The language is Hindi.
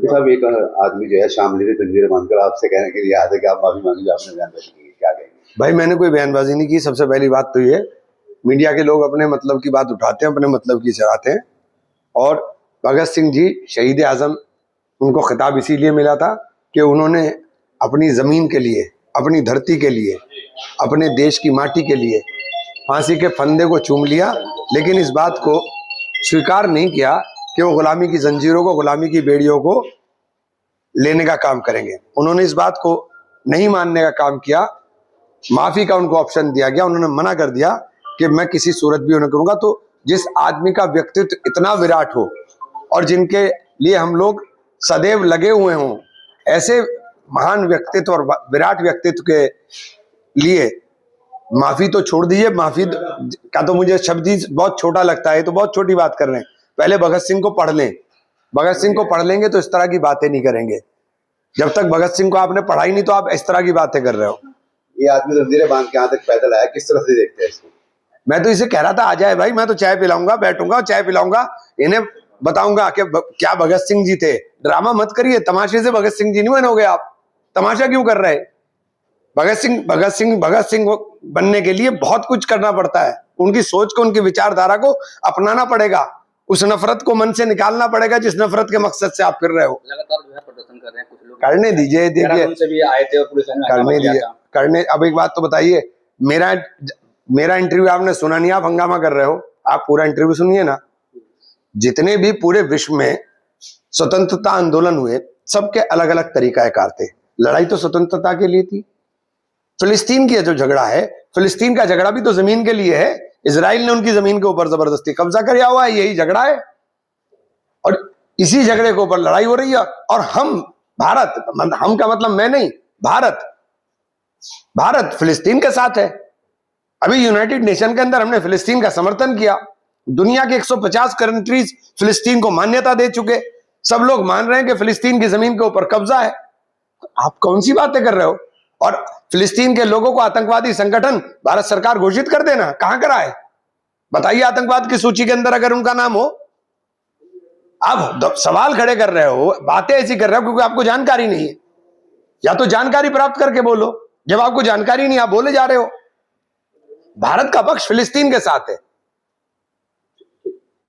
साहब एक आदमी जो है शामली से जंजीरें बांधकर आपसे कहने के लिए आते कि आप माफी मांगी जो आपने बयानबाजी की, क्या कहेंगे? भाई मैंने कोई बयानबाजी नहीं की। सबसे पहली बात तो ये, मीडिया के लोग अपने मतलब की बात उठाते हैं, अपने मतलब की चढ़ाते हैं। और भगत सिंह जी शहीद आजम, उनको खिताब इसीलिए मिला था कि उन्होंने अपनी जमीन के लिए, अपनी धरती के लिए, अपने देश की माटी के लिए फांसी के फंदे को चूम लिया, लेकिन इस बात को स्वीकार नहीं किया कि वो गुलामी की जंजीरों को, गुलामी की बेड़ियों को लेने का काम करेंगे। उन्होंने इस बात को नहीं मानने का काम किया। माफी का उनको ऑप्शन दिया गया, उन्होंने मना कर दिया कि मैं किसी सूरत भी उन्हें करूंगा। तो जिस आदमी का व्यक्तित्व इतना विराट हो और जिनके लिए हम लोग सदैव लगे हुए हों, ऐसे महान व्यक्तित्व और विराट व्यक्तित्व के लिए माफी तो छोड़ दीजिए। माफी का तो मुझे शब्द ही बहुत छोटा लगता है, तो बहुत छोटी बात कर रहे हैं। पहले भगत सिंह को पढ़ लें, भगत सिंह को पढ़ लेंगे तो इस तरह की बातें नहीं करेंगे। जब तक भगत सिंह को आपने पढ़ा ही नहीं तो आप इस तरह की बातें कर रहे हो। ये आदमी जंजीरें बांध के यहाँ तक पैदल आया, किस तरह से देखते हैं इसको? मैं तो इसे कह रहा था आ जाए भाई, मैं तो चाय पिलाऊंगा, बैठूंगा चाय पिलाऊंगा, इन्हें बताऊंगा कि क्या भगत सिंह जी थे। ड्रामा मत करिए, तमाशे से भगत सिंह जी नहीं बनोगे आप। तमाशा क्यों कर रहे? भगत सिंह बनने के लिए बहुत कुछ करना पड़ता है। उनकी सोच को, उनकी विचारधारा को अपनाना पड़ेगा, उस नफरत को मन से निकालना पड़ेगा जिस नफरत के मकसद से आप फिर रहे हो। लगातार जो है प्रदर्शन कर रहे हैं कुछ लोग, करने दीजिए, देखिए उनसे भी आए थे और पुलिस ने करने दीजिए, करने। अब एक बात तो बताइए, मेरा इंटरव्यू आपने सुना नहीं, आप हंगामा कर रहे हो। आप पूरा इंटरव्यू सुनिए ना। जितने भी पूरे विश्व में स्वतंत्रता आंदोलन हुए, सबके अलग अलग तरीकाकार थे। लड़ाई तो स्वतंत्रता के लिए थी। फिलिस्तीन की जो झगड़ा है, फिलिस्तीन का झगड़ा भी तो जमीन के लिए है। इजराइल ने उनकी जमीन के ऊपर जबरदस्ती कब्जा किया हुआ है, यही झगड़ा है। और इसी झगड़े के ऊपर लड़ाई हो रही है। और हम भारत, हम का मतलब मैं नहीं, भारत फिलिस्तीन के साथ है। अभी यूनाइटेड नेशन के अंदर हमने फिलिस्तीन का समर्थन किया। दुनिया के 150 कंट्रीज फिलिस्तीन को मान्यता दे चुके। सब लोग मान रहे हैं कि फिलिस्तीन की जमीन के ऊपर कब्जा है। आप कौन सी बातें कर रहे हो? और फिलिस्तीन के लोगों को आतंकवादी संगठन भारत सरकार घोषित कर देना, कहां करा है? बताइए आतंकवाद की सूची के अंदर अगर उनका नाम हो। आप सवाल खड़े कर रहे हो, बातें ऐसी कर रहे हो क्योंकि आपको जानकारी नहीं है। या तो जानकारी प्राप्त करके बोलो। जब आपको जानकारी नहीं, आप बोले जा रहे हो। भारत का पक्ष फिलिस्तीन के साथ है।